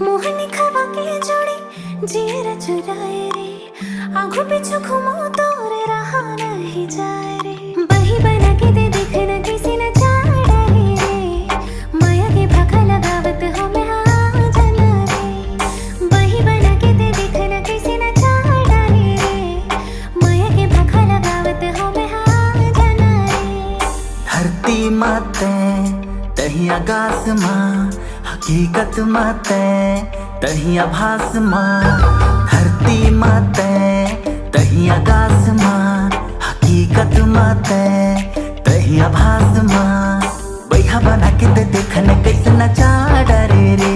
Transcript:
मोहनी खवा के जोड़ी जीरा चुराए रे, आंखों पीछे घुमो तो रे रहा नहीं जाए रे। बही बना के दे देख न किसी न चाड़ाए रे, माया के भाखा लगावत हमें हाँ जाना रे। बही बना के दे देख न किसी न चाड़ाए रे, माया के भाखा लगावत हमें हाँ जाना रे। धरती माते तही आकाश माँ, हकीकत माते तही आभास माँ। धरती माते तही आकाश माँ, हकीकत माते तही आभास माँ। बैहा बना के दे देखने कैसे नचा डरे रे।